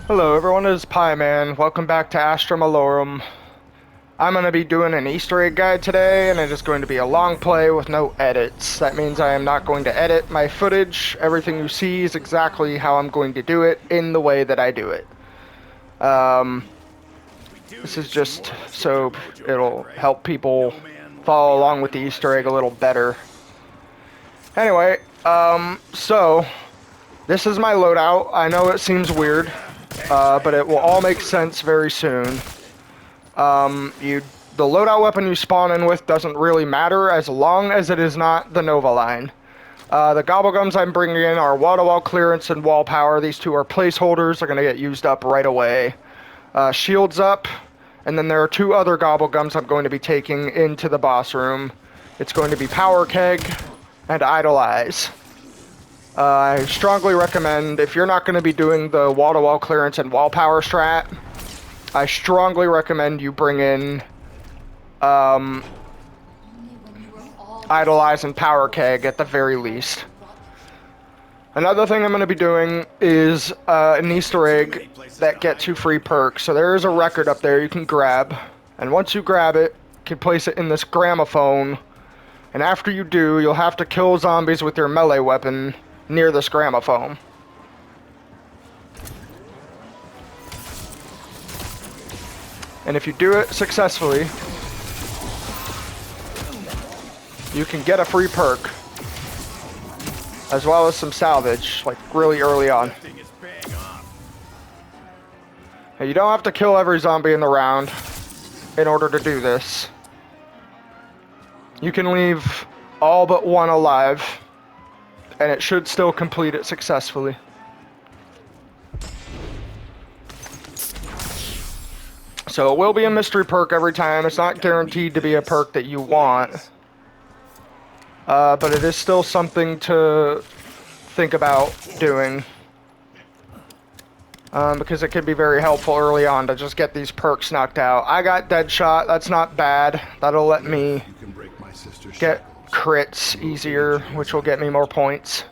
Hello everyone, it is Pie Man. Welcome back to Astra Malorum. I'm going to be doing an Easter egg guide today, and it is going to be a long play with no edits. That means I am not going to edit my footage. Everything you see is exactly how I'm going to do it in the way that I do it. This is just so it'll help people follow along with the Easter egg a little better. Anyway, so this is my loadout. I know it seems weird. But it will all make sense very soon. The loadout weapon you spawn in with doesn't really matter as long as it is not the Nova line. The gobblegums I'm bringing in are wall-to-wall clearance and wall power. These two are placeholders. They're going to get used up right away. Shields up, and then there are two other gobblegums I'm going to be taking into the boss room. It's going to be Power Keg and Idolize. I strongly recommend, if you're not going to be doing the wall-to-wall clearance and wall power strat, I strongly recommend you bring in Idolize and Power Keg at the very least. Another thing I'm going to be doing is an Easter egg that gets you free perks. So there is a record up there you can grab, and once you grab it, you can place it in this gramophone, and after you do, you'll have to kill zombies with your melee weapon near this gramophone. And if you do it successfully, you can get a free perk, as well as some salvage, like really early on. Now, you don't have to kill every zombie in the round in order to do this. You can leave all but one alive, and it should still complete it successfully. So it will be a mystery perk every time. It's not guaranteed to be a perk that you want. But it is still something to think about doing. Because it can be very helpful early on to just get these perks knocked out. I got Deadshot. That's not bad. That'll let me get crits easier, which will get me more points.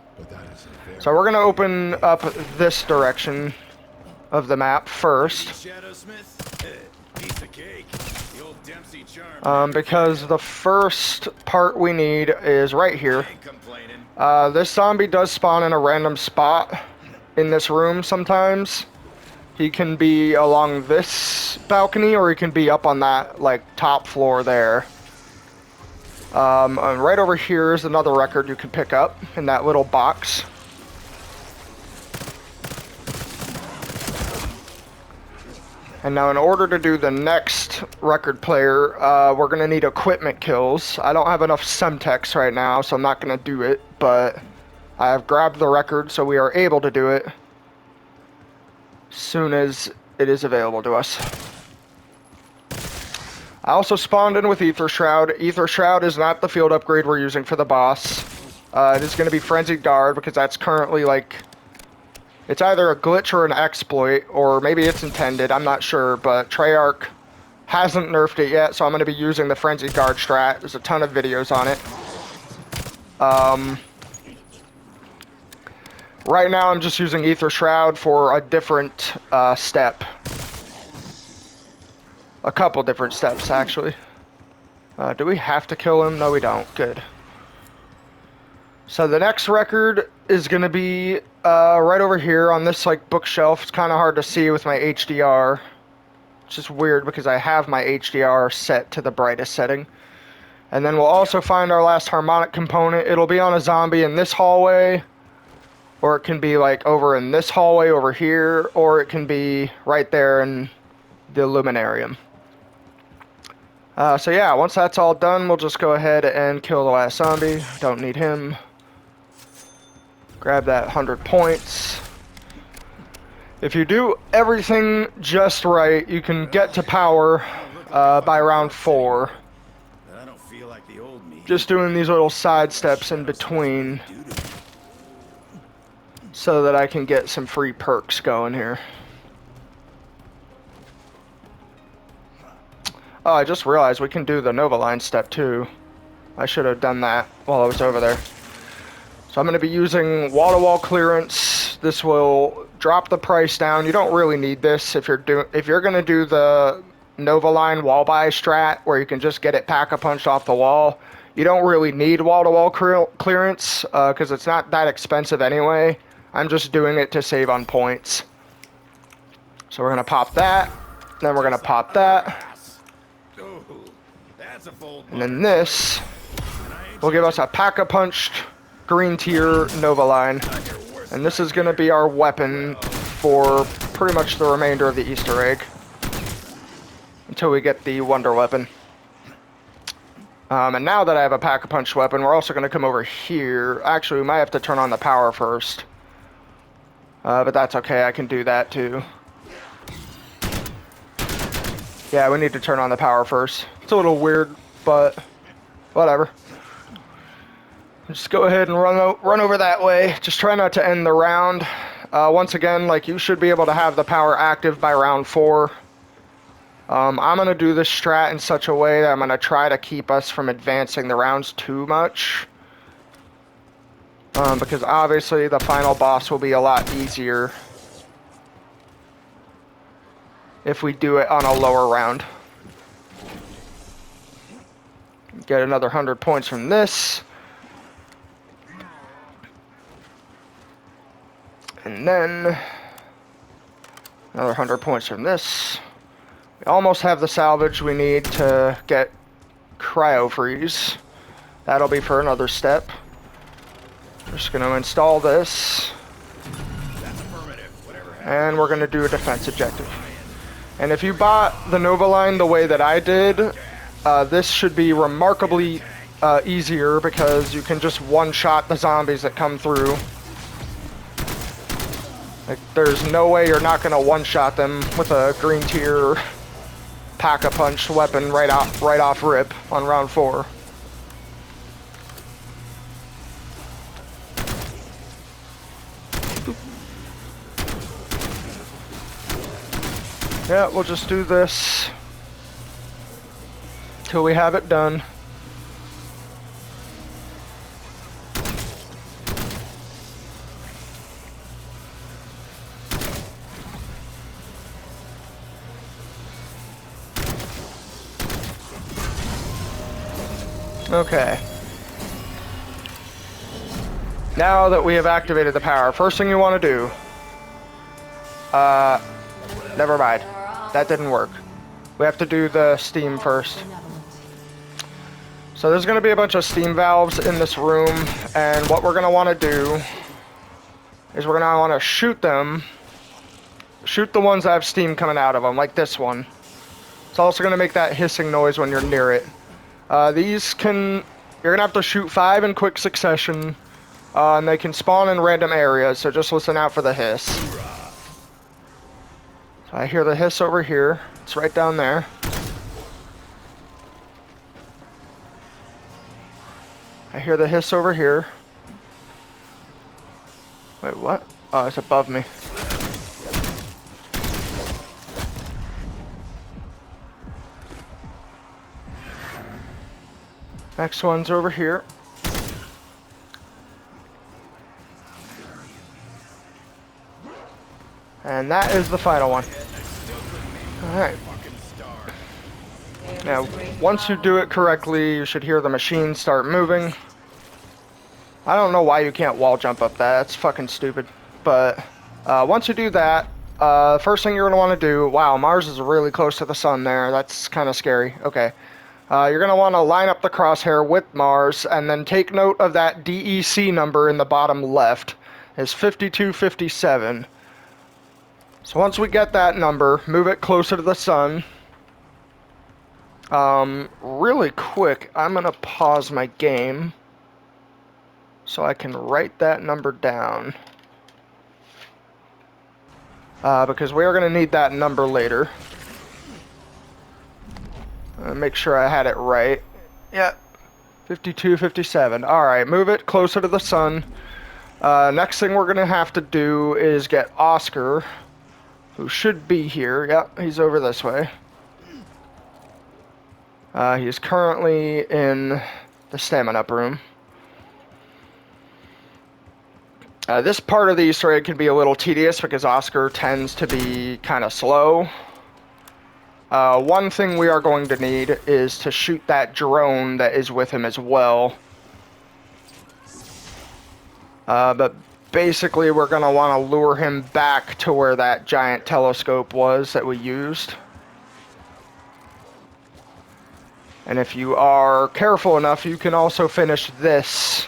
So we're going to open up this direction of the map first. Because the first part we need is right here. This zombie does spawn in a random spot in this room sometimes. He can be along this balcony, or he can be up on that like top floor there. And right over here is another record you can pick up in that little box. And now in order to do the next record player, we're going to need equipment kills. I don't have enough Semtex right now, so I'm not going to do it, but I have grabbed the record, so we are able to do it as soon as it is available to us. I also spawned in with Ether Shroud. Ether Shroud is not the field upgrade we're using for the boss. It is going to be Frenzied Guard, because that's currently like... It's either a glitch or an exploit, or maybe it's intended, I'm not sure, but Treyarch hasn't nerfed it yet, so I'm going to be using the Frenzied Guard strat. There's a ton of videos on it. Right now I'm just using Ether Shroud for a different step. A couple different steps, actually. Do we have to kill him? No, we don't. Good. So the next record is going to be right over here on this like bookshelf. It's kind of hard to see with my HDR. It's just weird because I have my HDR set to the brightest setting. And then we'll also find our last harmonic component. It'll be on a zombie in this hallway, or it can be like over in this hallway over here, or it can be right there in the Luminarium. So yeah, once that's all done, we'll just go ahead and kill the last zombie. Don't need him. Grab that 100 points. If you do everything just right, you can get to power by round 4. Just doing these little side steps in between so that I can get some free perks going here. Oh, I just realized we can do the Nova line step too. I should have done that while I was over there. So I'm going to be using wall-to-wall clearance. This will drop the price down. You don't really need this if you're gonna do the Nova Line wall buy strat where you can just get it pack-a-punch off the wall. You don't really need wall-to-wall clearance because it's not that expensive anyway. I'm just doing it to save on points. So we're gonna pop that, then we're gonna pop that, and then this will give us a pack-a-punched green tier Nova Line. And this is going to be our weapon for pretty much the remainder of the Easter egg. Until we get the Wonder Weapon. And now that I have a Pack-a-Punch weapon, we're also going to come over here. Actually, we might have to turn on the power first. But that's okay, I can do that too. Yeah, we need to turn on the power first. It's a little weird, but whatever. Just go ahead and run over that way. Just try not to end the round. Once again, like, you should be able to have the power active by round 4. I'm going to do this strat in such a way that I'm going to try to keep us from advancing the rounds too much. Because obviously the final boss will be a lot easier if we do it on a lower round. Get another 100 points from this. And then another 100 points from this. We almost have the salvage we need to get cryo freeze. That'll be for another step. Just going to install this. And we're going to do a defense objective. And if you bought the Nova Line the way that I did, this should be remarkably easier because you can just one-shot the zombies that come through. Like, there's no way you're not gonna one-shot them with a green tier pack-a-punch weapon right off rip on round 4. Yeah, we'll just do this till we have it done. Okay. Now that we have activated the power, first thing you want to do... never mind. That didn't work. We have to do the steam first. So there's going to be a bunch of steam valves in this room, and what we're going to want to do is we're going to want to shoot them. Shoot the ones that have steam coming out of them, like this one. It's also going to make that hissing noise when you're near it. These can... You're going to have to shoot 5 in quick succession, and they can spawn in random areas, so just listen out for the hiss. So I hear the hiss over here. It's right down there. I hear the hiss over here. Wait, what? Oh, it's above me. Next one's over here. And that is the final one. Alright. Now, once you do it correctly, you should hear the machine start moving. I don't know why you can't wall jump up that. That's fucking stupid. But once you do that, first thing you're going to want to do... Wow, Mars is really close to the sun there. That's kind of scary. Okay. You're going to want to line up the crosshair with Mars, and then take note of that DEC number in the bottom left. It's 5257. So once we get that number, move it closer to the sun. Really quick, I'm going to pause my game so I can write that number down. Because we are going to need that number later. Make sure I had it right. Yep, 5257. Alright, move it closer to the sun. Next thing we're going to have to do is get Oscar, who should be here. Yep, he's over this way. He's currently in the stamina up room. This part of the Easter egg can be a little tedious because Oscar tends to be kind of slow. One thing we are going to need is to shoot that drone that is with him as well. But basically we're going to want to lure him back to where that giant telescope was that we used. And if you are careful enough, you can also finish this.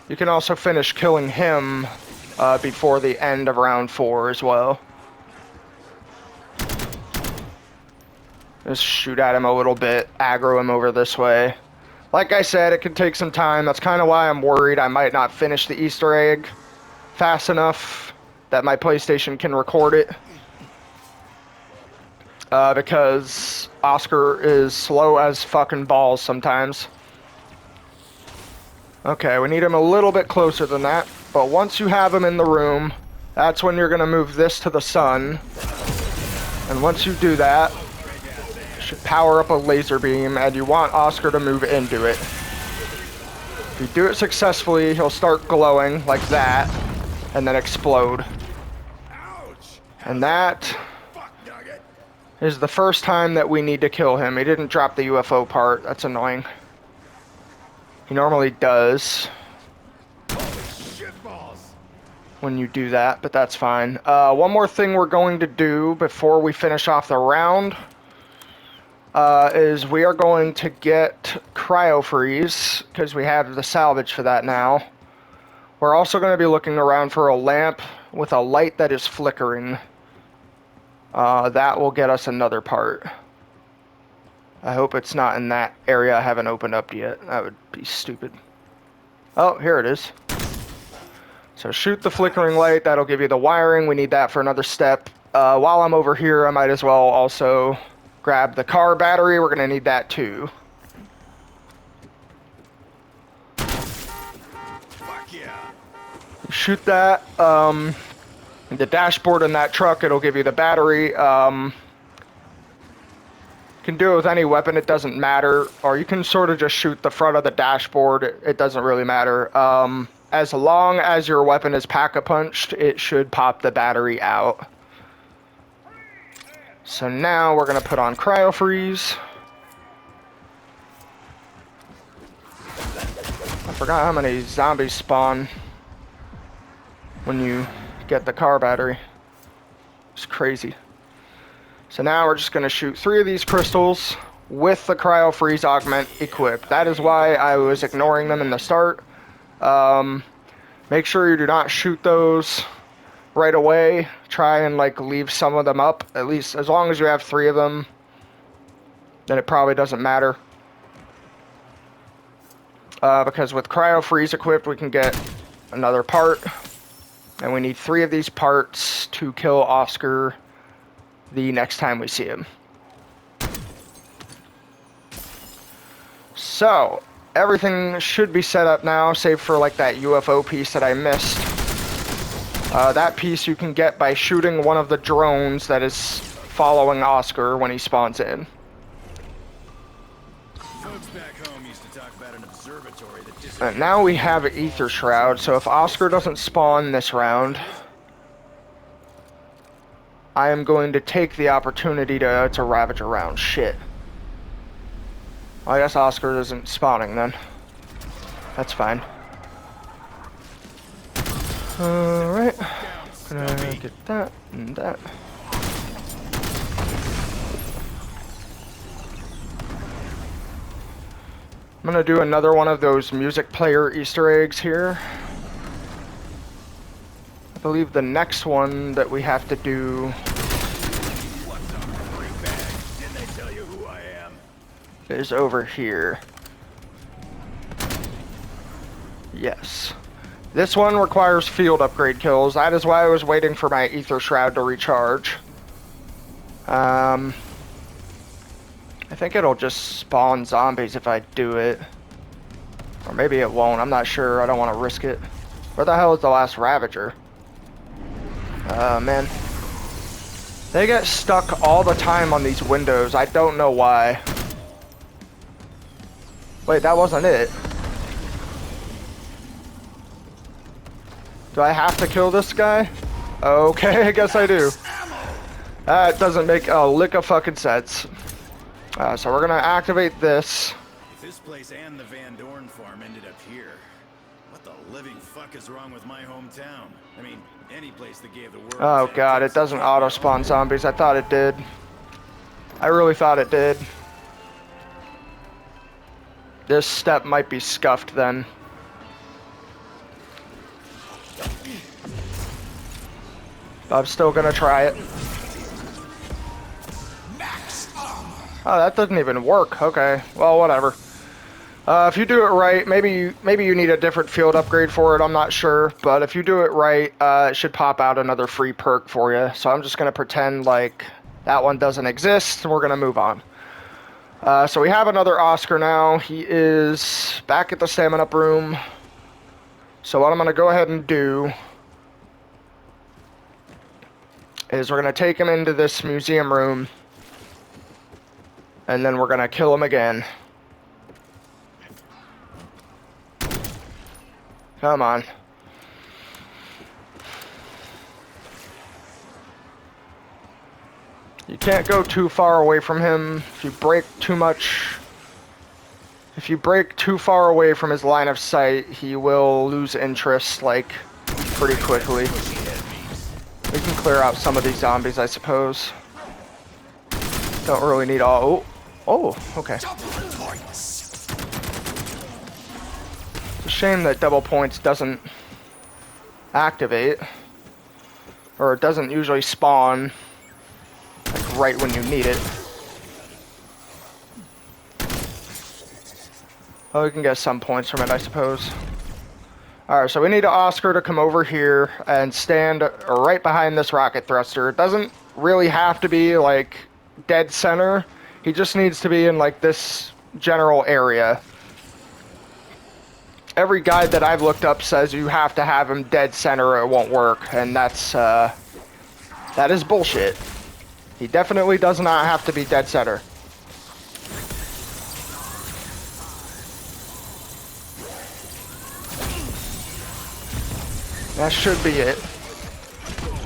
You can also finish killing him before the end of round 4 as well. Just shoot at him a little bit, aggro him over this way. Like I said, it can take some time. That's kind of why I'm worried I might not finish the Easter egg fast enough that my PlayStation can record it. Because Oscar is slow as fucking balls sometimes. Okay, we need him a little bit closer than that. But once you have him in the room, that's when you're going to move this to the sun. And once you do that, you should power up a laser beam, and you want Oscar to move into it. If you do it successfully, he'll start glowing like that, and then explode. And that is the first time that we need to kill him. He didn't drop the UFO part. That's annoying. He normally does when you do that, but that's fine. One more thing we're going to do before we finish off the round is we are going to get cryo freeze, because we have the salvage for that now. We're also going to be looking around for a lamp with a light that is flickering. That will get us another part. I hope it's not in that area I haven't opened up yet. That would be stupid. Oh, here it is. So shoot the flickering light. That'll give you the wiring. We need that for another step. While I'm over here, I might as well also grab the car battery. We're going to need that too. Fuck yeah. Shoot that. The dashboard in that truck, it'll give you the battery. You can do it with any weapon, it doesn't matter. Or you can sort of just shoot the front of the dashboard, it doesn't really matter. As long as your weapon is pack-a-punched, it should pop the battery out. So now we're going to put on cryo freeze. I forgot how many zombies spawn when you get the car battery. It's crazy. So now we're just going to shoot 3 of these crystals with the cryo freeze augment equipped. That is why I was ignoring them in the start. Make sure you do not shoot those right away. Try and like leave some of them up. At least as long as you have 3 of them, then it probably doesn't matter. Because with cryo freeze equipped, we can get another part. And we need 3 of these parts to kill Oscar the next time we see him. So, everything should be set up now, save for like that UFO piece that I missed. That piece you can get by shooting one of the drones that is following Oscar when he spawns in. Folks back home used to talk about an observatory that And now we have an ether shroud, so if Oscar doesn't spawn this round, I am going to take the opportunity to ravage around. Shit. Well, I guess Oscar isn't spawning then. That's fine. Alright. Gonna get that and that. I'm gonna do another one of those music player Easter eggs here. I believe the next one that we have to do is over here. Yes. This one requires field upgrade kills. That is why I was waiting for my ether shroud to recharge. I think it'll just spawn zombies if I do it. Or maybe it won't. I'm not sure. I don't want to risk it. Where the hell is the last Ravager? Man. They get stuck all the time on these windows. I don't know why. Wait, that wasn't it. Do I have to kill this guy? Okay, I guess I do. That doesn't make a lick of fucking sense. So we're gonna activate this. If this place and the Van Dorn farm ended up here, what the living fuck is wrong with my hometown? I mean, any place that gave the world. Oh god, it doesn't auto-spawn zombies. I thought it did. I really thought it did. This step might be scuffed then. I'm still gonna try it. Oh, that doesn't even work. Okay, well, whatever. If you do it right, maybe you need a different field upgrade for it. I'm not sure, but if you do it right, it should pop out another free perk for you. So I'm just gonna pretend like that one doesn't exist, and we're gonna move on. So we have another Oscar now. He is back at the stamina up room. So what I'm gonna go ahead and do is we're gonna take him into this museum room. And then we're gonna kill him again. Come on. You can't go too far away from him. If you break too much... If you break too far away from his line of sight, he will lose interest, like, pretty quickly. We can clear out some of these zombies, I suppose. Don't really need all... Oh, okay. It's a shame that double points doesn't activate. Or it doesn't usually spawn like right when you need it. Oh, we can get some points from it, I suppose. Alright, so we need Oscar to come over here and stand right behind this rocket thruster. It doesn't really have to be like dead center. He just needs to be in, like, this general area. Every guide that I've looked up says you have to have him dead center or it won't work, and that is bullshit. He definitely does not have to be dead center. That should be it.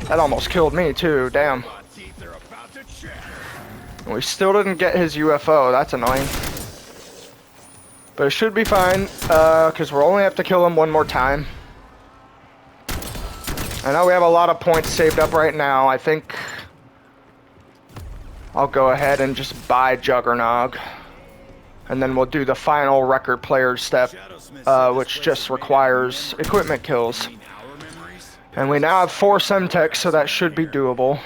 That almost killed me, too. Damn. We still didn't get his UFO. That's annoying. But it should be fine, because we'll only have to kill him one more time. I know we have a lot of points saved up right now. I think I'll go ahead and just buy Juggernog. And then we'll do the final record player step, which just requires equipment kills. And we now have 4 Semtex, so that should be doable.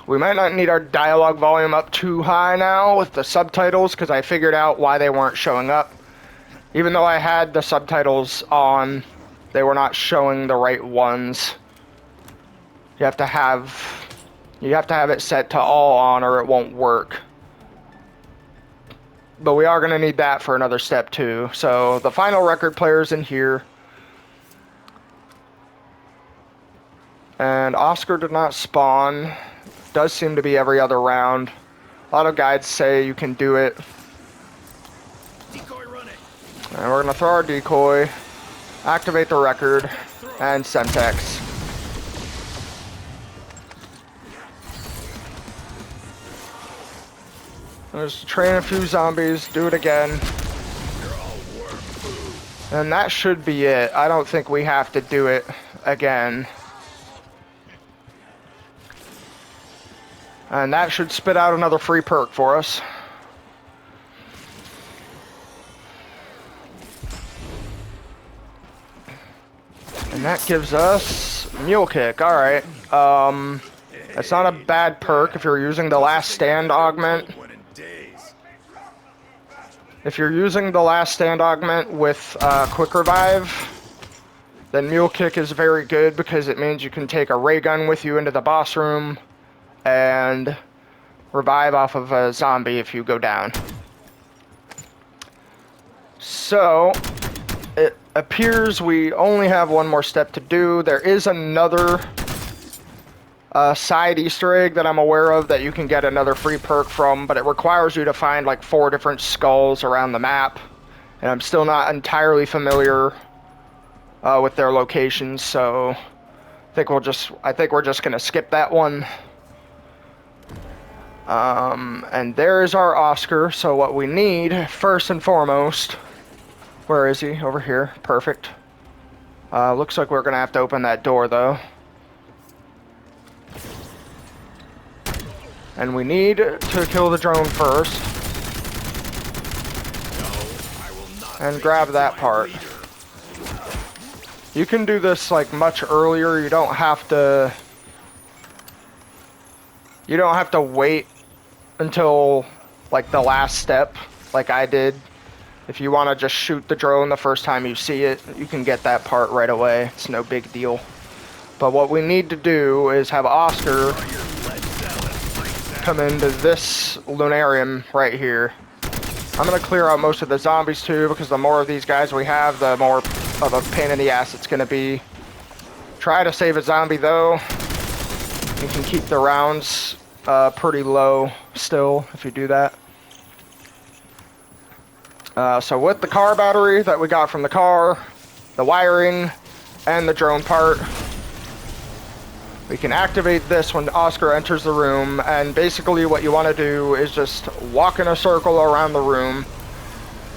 We might not need our dialogue volume up too high now with the subtitles, because I figured out why they weren't showing up. Even though I had the subtitles on, they were not showing the right ones. You have to have it set to all on or it won't work. But we are going to need that for another step too. So the final record player's in here. And Oscar did not spawn. Does seem to be every other round. A lot of guides say you can do it. Decoy running. And we're going to throw our decoy, activate the record, and Semtex. Just train a few zombies, do it again. And that should be it. I don't think we have to do it again. And that should spit out another free perk for us. And that gives us Mule Kick. Alright. That's not a bad perk if you're using the Last Stand augment. If you're using the Last Stand augment with Quick Revive, then Mule Kick is very good because it means you can take a ray gun with you into the boss room and revive off of a zombie if you go down. So, it appears we only have one more step to do. There is another side Easter egg that I'm aware of that you can get another free perk from, but it requires you to find like 4 different skulls around the map. And I'm still not entirely familiar with their locations, so I think we're just gonna skip that one. And there is our Oscar. So what we need first and foremost, where is he? Over here. Perfect. Looks like we're gonna have to open that door though. And we need to kill the drone first. And grab that part. You can do this like much earlier. You don't have to wait until like the last step like I did. If you want to just shoot the drone the first time you see it, you can get that part right away. It's no big deal. But what we need to do is have Oscar come into this lunarium right here. I'm going to clear out most of the zombies too, because the more of these guys we have, the more of a pain in the ass it's going to be. Try to save a zombie though. You can keep the rounds pretty low still if you do that. So with the car battery that we got from the car, the wiring, and the drone part, we can activate this when Oscar enters the room, and basically what you want to do is just walk in a circle around the room,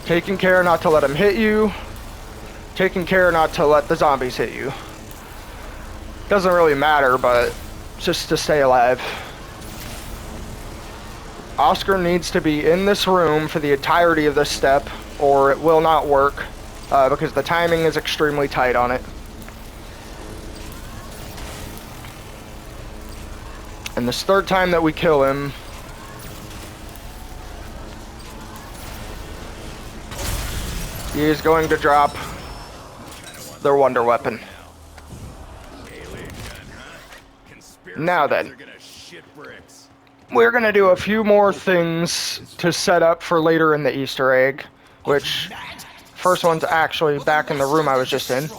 taking care not to let him hit you, taking care not to let the zombies hit you. Doesn't really matter, but just to stay alive. Oscar needs to be in this room for the entirety of this step, or it will not work, because the timing is extremely tight on it. And this third time that we kill him, he is going to drop their wonder weapon. Now then, we're going to do a few more things to set up for later in the Easter egg, which first one's actually back in the room I was just in.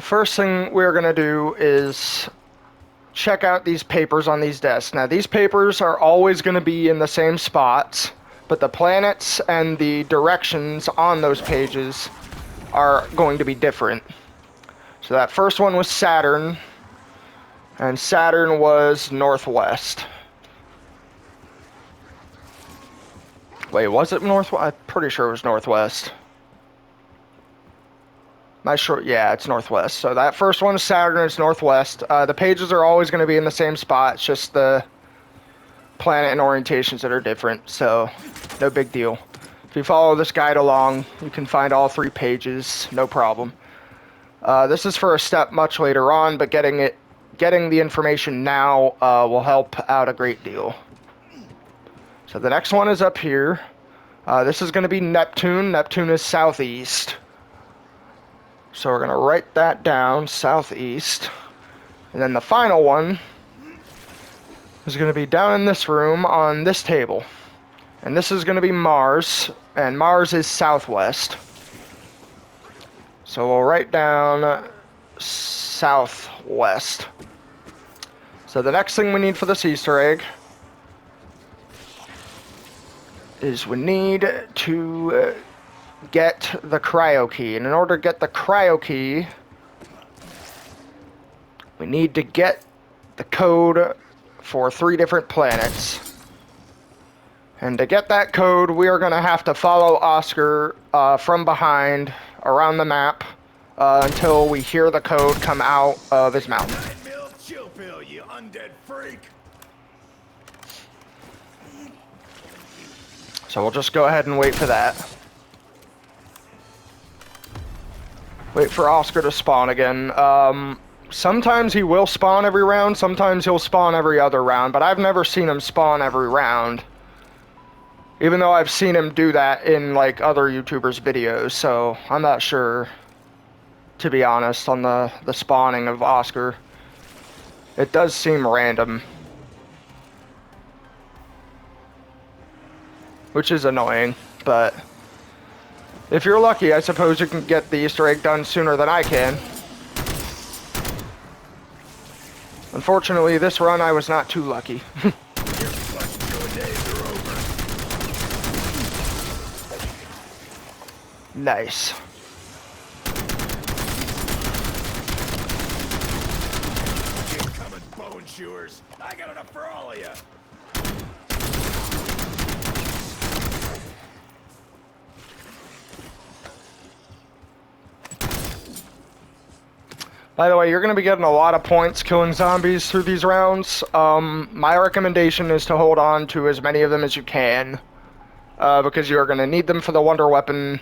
First thing we're going to do is check out these papers on these desks. Now, these papers are always going to be in the same spots, but the planets and the directions on those pages are going to be different. So that first one was Saturn, and Saturn was northwest. Wait, was it northwest? I'm pretty sure it was northwest. Not sure. Yeah, it's northwest. So that first one is Saturn. It's northwest. The pages are always going to be in the same spot. It's just the planet and orientations that are different. So no big deal. If you follow this guide along, you can find all 3 pages. No problem. This is for a step much later on, but getting the information now will help out a great deal. So the next one is up here. This is going to be Neptune. Neptune is southeast. So we're going to write that down, southeast. And then the final one is going to be down in this room on this table. And this is going to be Mars, and Mars is southwest. So we'll write down southwest. So the next thing we need for this Easter egg is we need to get the cryo key. And in order to get the cryo key, we need to get the code for 3 different planets. And to get that code, we are going to have to follow Oscar from behind around the map until we hear the code come out of his mouth. Chill pill, you undead freak. So we'll just go ahead and wait for that. Wait for Oscar to spawn again. Sometimes he will spawn every round, sometimes he'll spawn every other round, but I've never seen him spawn every round. Even though I've seen him do that in like other YouTubers' videos, so I'm not sure, to be honest, on the spawning of Oscar. It does seem random. Which is annoying, but if you're lucky, I suppose you can get the Easter egg done sooner than I can. Unfortunately, this run I was not too lucky. Nice. Keep coming, bone chewers. I got enough for all of you. By the way, you're going to be getting a lot of points killing zombies through these rounds. My recommendation is to hold on to as many of them as you can. Because you're going to need them for the wonder weapon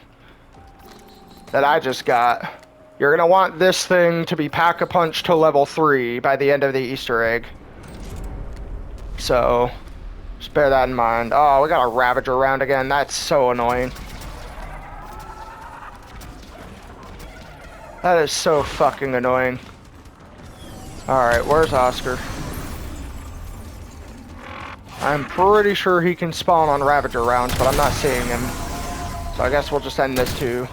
that I just got. You're going to want this thing to be Pack-a-Punch to level 3 by the end of the Easter egg. So, just bear that in mind. Oh, we got a Ravager round again. That's so annoying. That is so fucking annoying. Alright, where's Oscar? I'm pretty sure he can spawn on Ravager rounds, but I'm not seeing him. So I guess we'll just end this too.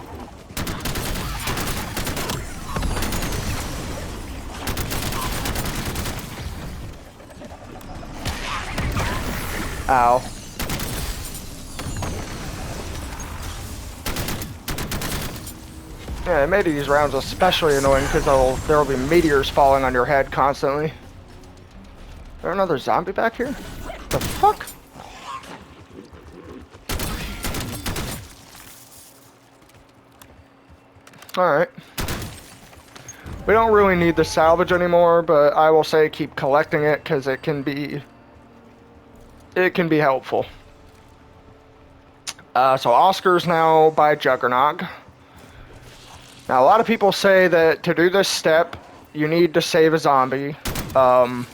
Ow. Yeah, it made these rounds especially annoying because there will be meteors falling on your head constantly. Is there another zombie back here? What the fuck? Alright. We don't really need the salvage anymore, but I will say keep collecting it because it can be helpful. So Oscar's now by Juggernog. Now, a lot of people say that to do this step, you need to save a zombie. And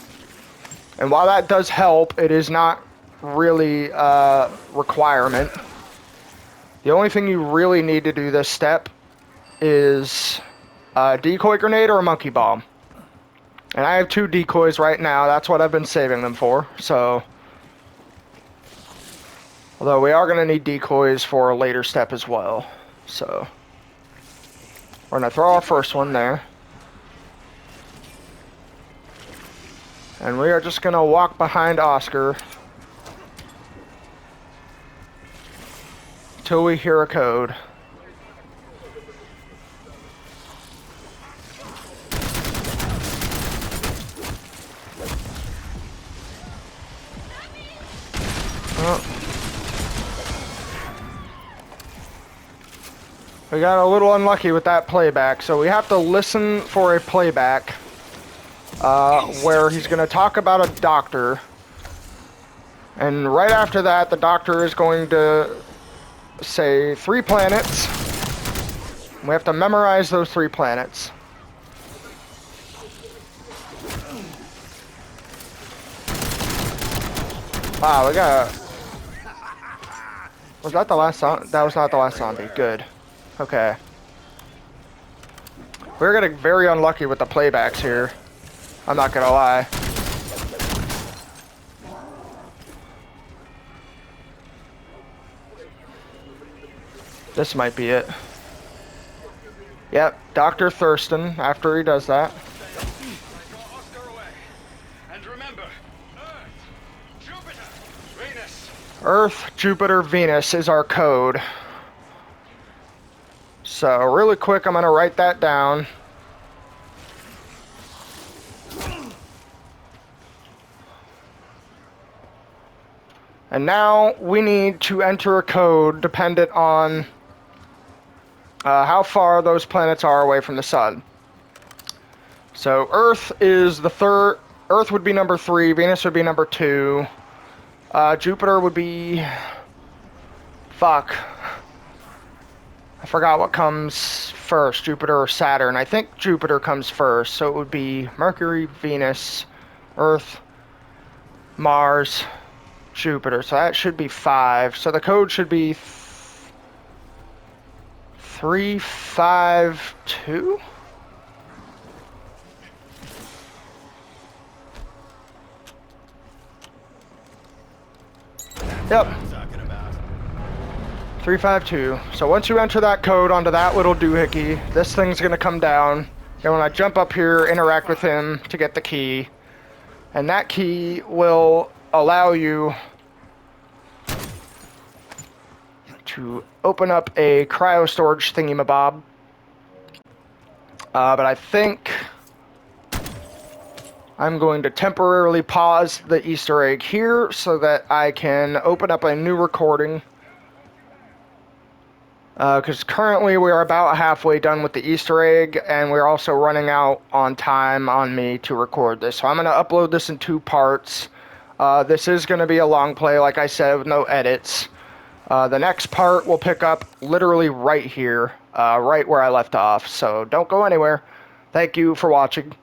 while that does help, it is not really a requirement. The only thing you really need to do this step is a decoy grenade or a monkey bomb. And I have 2 decoys right now. That's what I've been saving them for. So, although we are going to need decoys for a later step as well. So, we're going to throw our first one there. And we are just going to walk behind Oscar till we hear a code. Oh. We got a little unlucky with that playback, so we have to listen for a playback where he's going to talk about a doctor. And right after that, the doctor is going to say 3 planets. We have to memorize those 3 planets. Wow, we got a... Was that the last zombie? That was not the last zombie. Good. Okay. We're getting very unlucky with the playbacks here. I'm not gonna lie. This might be it. Yep, Dr. Thurston, after he does that. Earth, Jupiter, Venus is our code. So, really quick, I'm going to write that down. And now we need to enter a code dependent on how far those planets are away from the sun. So, Earth is the third. Earth would be number 3. Venus would be number 2. Jupiter would be... Fuck. I forgot what comes first, Jupiter or Saturn. I think Jupiter comes first, so it would be Mercury, Venus, Earth, Mars, Jupiter. So that should be 5. So the code should be 352? Yep. 352. So once you enter that code onto that little doohickey, this thing's gonna come down. And when I jump up here, interact with him to get the key. And that key will allow you to open up a cryo storage thingamabob. But I think I'm going to temporarily pause the Easter egg here so that I can open up a new recording. Because currently we are about halfway done with the Easter egg, and we're also running out on time on me to record this. So I'm going to upload this in 2 parts. This is going to be a long play, like I said, with no edits. The next part will pick up literally right here, right where I left off. So don't go anywhere. Thank you for watching.